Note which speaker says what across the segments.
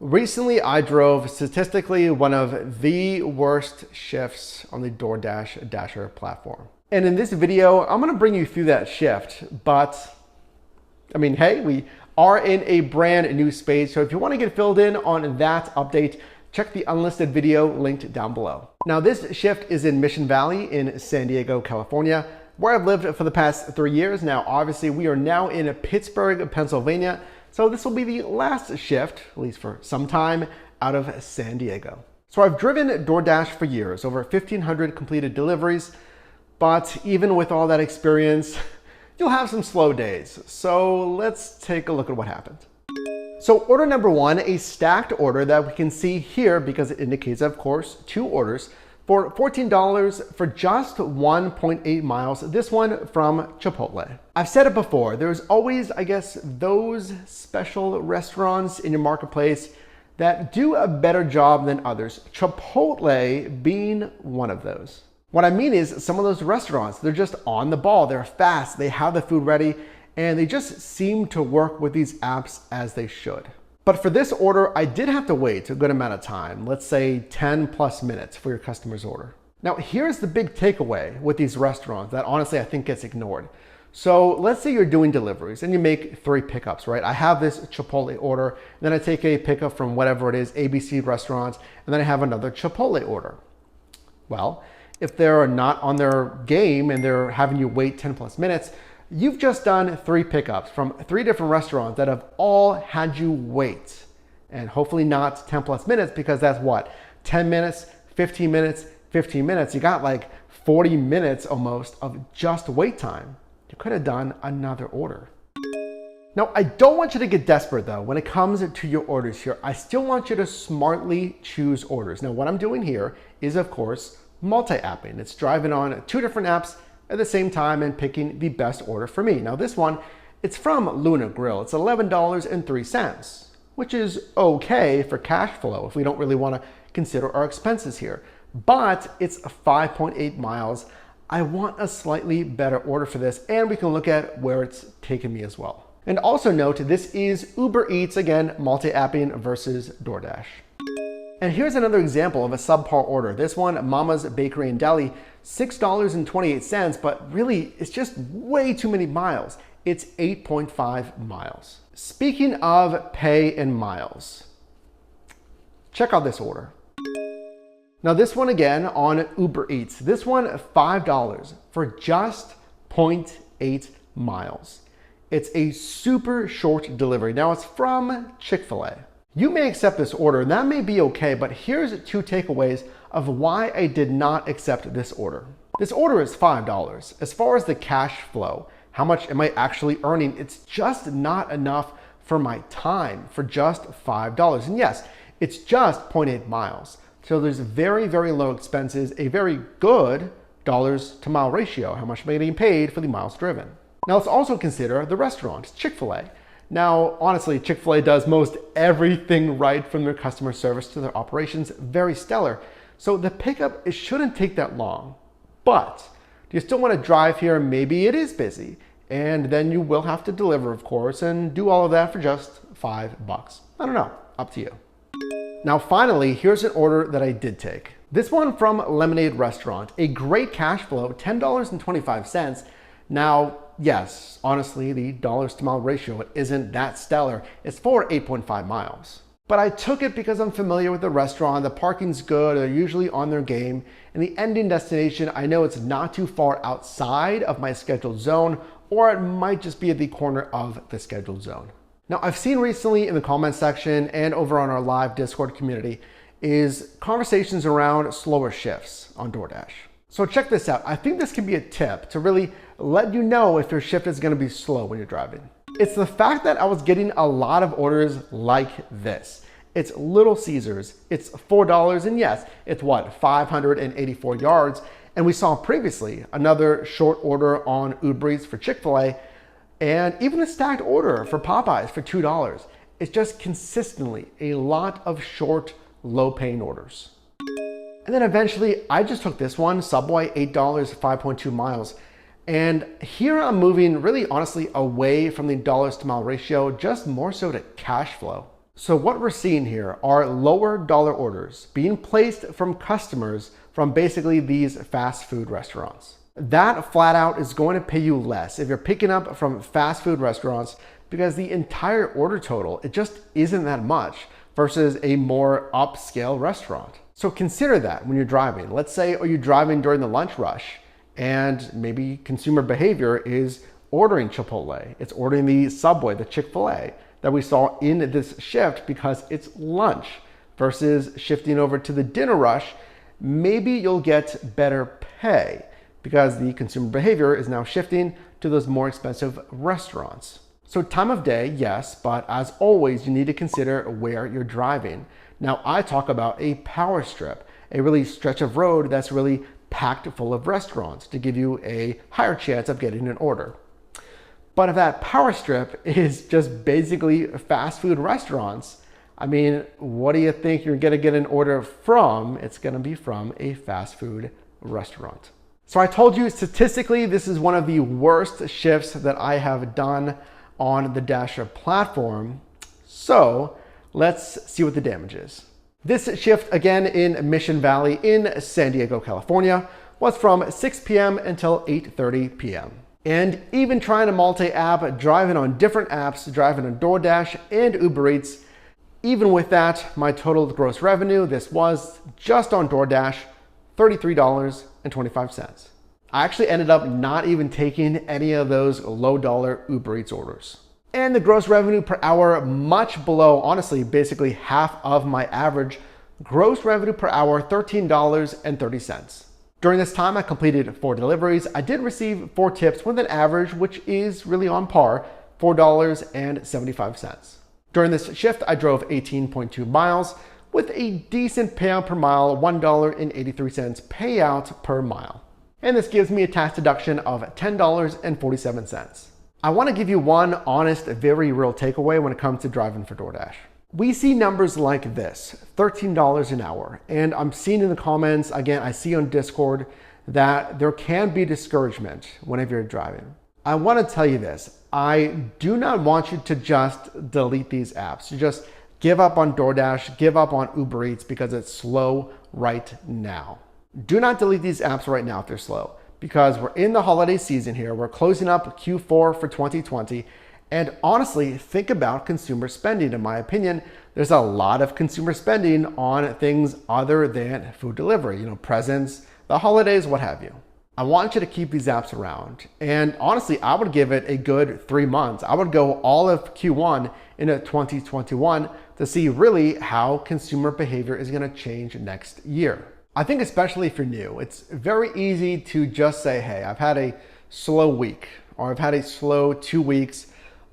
Speaker 1: Recently, I drove statistically one of the worst shifts on the DoorDash Dasher platform. And in this video, I'm gonna bring you through that shift, but I mean, hey, we are in a brand new space. So if you wanna get filled in on that update, check the unlisted video linked down below. Now this shift is in Mission Valley in San Diego, California, where I've lived for the past 3 years. Now, obviously we are now in Pittsburgh, Pennsylvania. So this will be the last shift, at least for some time, out of San Diego. So I've driven DoorDash for years, over 1,500 completed deliveries, but even with all that experience, you'll have some slow days. So let's take a look at what happened. So order number one, a stacked order that we can see here because it indicates, of course, 2 orders for $14 for just 1.8 miles. This one from Chipotle. I've said it before, there's always, I guess, those special restaurants in your marketplace that do a better job than others. Chipotle being one of those. What I mean is some of those restaurants, they're just on the ball, they're fast, they have the food ready, and they just seem to work with these apps as they should. But for this order, I did have to wait a good amount of time, let's say 10 plus minutes for your customer's order. Now, here's the big takeaway with these restaurants that honestly I think gets ignored. So let's say you're doing deliveries and you make 3 pickups, right? I have this Chipotle order, and then I take a pickup from whatever it is, ABC restaurants, and then I have another Chipotle order. Well, if they're not on their game and they're having you wait 10 plus minutes, you've just done 3 pickups from 3 different restaurants that have all had you wait. And hopefully not 10 plus minutes, because that's what? 10 minutes, 15 minutes, 15 minutes. You got like 40 minutes almost of just wait time. You could have done another order. Now, I don't want you to get desperate though. When it comes to your orders here, I still want you to smartly choose orders. Now, what I'm doing here is, of course, multi-apping. It's driving on 2 different apps at the same time and picking the best order for me. Now this one, it's from Luna Grill. It's $11.03, which is okay for cash flow if we don't really want to consider our expenses here. But it's 5.8 miles. I want a slightly better order for this, and we can look at where it's taken me as well. And also note, this is Uber Eats, again, multi-apping versus DoorDash. And here's another example of a subpar order. This one, Mama's Bakery and Deli, $6.28, but really it's just way too many miles. It's 8.5 miles. Speaking of pay in miles, check out this order. Now this one again on Uber Eats, this one $5 for just 0.8 miles. It's a super short delivery. Now it's from Chick-fil-A. You may accept this order, and that may be okay, but here's 2 takeaways of why I did not accept this order. This order is $5. As far as the cash flow, how much am I actually earning? It's just not enough for my time for just $5. And yes, it's just 0.8 miles. So there's very, very low expenses, a very good dollars to mile ratio. How much am I getting paid for the miles driven? Now let's also consider the restaurant, Chick-fil-A. Now, honestly, Chick-fil-A does most everything right, from their customer service to their operations, very stellar. So the pickup, it shouldn't take that long. But do you still want to drive here? Maybe it is busy. And then you will have to deliver, of course, and do all of that for just $5. I don't know, up to you. Now, finally, here's an order that I did take. This one from Lemonade Restaurant, a great cash flow, $10.25. Now, yes, honestly, the dollars to mile ratio, it isn't that stellar. It's for 8.5 miles. But I took it because I'm familiar with the restaurant, the parking's good, they're usually on their game, and the ending destination, I know it's not too far outside of my scheduled zone, or it might just be at the corner of the scheduled zone. Now, I've seen recently in the comment section and over on our live Discord community is conversations around slower shifts on DoorDash. So check this out. I think this can be a tip to really let you know if your shift is going to be slow when you're driving. It's the fact that I was getting a lot of orders like this. It's Little Caesars, it's $4, and yes, it's what, 584 yards. And we saw previously another short order on Uber Eats for Chick-fil-A, and even a stacked order for Popeyes for $2. It's just consistently a lot of short, low-paying orders. And then eventually, I just took this one, Subway, $8, 5.2 miles. And here I'm moving really honestly away from the dollars to mile ratio, just more so to cash flow. So what we're seeing here are lower dollar orders being placed from customers from basically these fast food restaurants. That flat out is going to pay you less if you're picking up from fast food restaurants, because the entire order total, it just isn't that much versus a more upscale restaurant. So consider that when you're driving. Let's say, are you driving during the lunch rush and maybe consumer behavior is ordering Chipotle, it's ordering the Subway, the Chick-fil-A that we saw in this shift because it's lunch, versus shifting over to the dinner rush. Maybe you'll get better pay because the consumer behavior is now shifting to those more expensive restaurants. So time of day, yes, but as always, you need to consider where you're driving. Now, I talk about a power strip, a really stretch of road that's really packed full of restaurants to give you a higher chance of getting an order. But if that power strip is just basically fast food restaurants, I mean, what do you think you're gonna get an order from? It's gonna be from a fast food restaurant. So I told you statistically, this is one of the worst shifts that I have done on the Dasher platform. So let's see what the damage is. This shift, again in Mission Valley in San Diego, California, was from 6 p.m. until 8:30 p.m. And even trying to multi-app, driving on different apps, driving on DoorDash and Uber Eats, even with that, my total gross revenue, this was just on DoorDash, $33.25. I actually ended up not even taking any of those low dollar Uber Eats orders. And the gross revenue per hour, much below, honestly, basically half of my average. Gross revenue per hour, $13.30. During this time, I completed 4 deliveries. I did receive 4 tips with an average, which is really on par, $4.75. During this shift, I drove 18.2 miles with a decent payout per mile, $1.83 payout per mile. And this gives me a tax deduction of $10.47. I want to give you one honest, very real takeaway when it comes to driving for DoorDash. We see numbers like this, $13 an hour. And I'm seeing in the comments, again, I see on Discord that there can be discouragement whenever you're driving. I want to tell you this. I do not want you to just delete these apps. You just give up on DoorDash, give up on Uber Eats because it's slow right now. Do not delete these apps right now if they're slow, because we're in the holiday season here. We're closing up Q4 for 2020. And honestly, think about consumer spending. In my opinion, there's a lot of consumer spending on things other than food delivery, presents, the holidays, what have you. I want you to keep these apps around. And honestly, I would give it a good 3 months. I would go all of Q1 into 2021 to see really how consumer behavior is gonna change next year. I think especially if you're new, it's very easy to just say, hey, I've had a slow week or I've had a slow 2 weeks.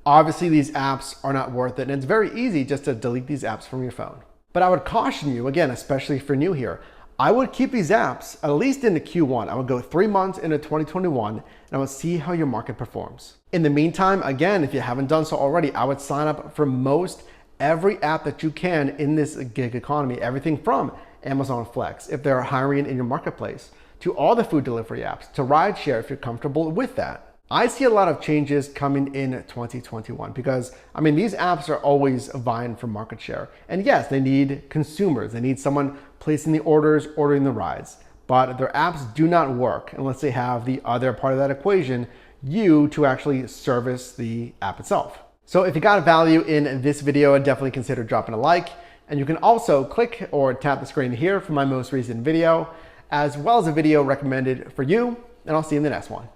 Speaker 1: Obviously, these apps are not worth it. And it's very easy just to delete these apps from your phone. But I would caution you, again, especially if you're new here, I would keep these apps at least into Q1. I would go 3 months into 2021 and I would see how your market performs. In the meantime, again, if you haven't done so already, I would sign up for most every app that you can in this gig economy, everything from Amazon Flex, if they're hiring in your marketplace, to all the food delivery apps, to rideshare if you're comfortable with that. I see a lot of changes coming in 2021 because, these apps are always vying for market share. And yes, they need consumers. They need someone placing the orders, ordering the rides. But their apps do not work unless they have the other part of that equation, you to actually service the app itself. So if you got value in this video, definitely consider dropping a like. And you can also click or tap the screen here for my most recent video, as well as a video recommended for you. And I'll see you in the next one.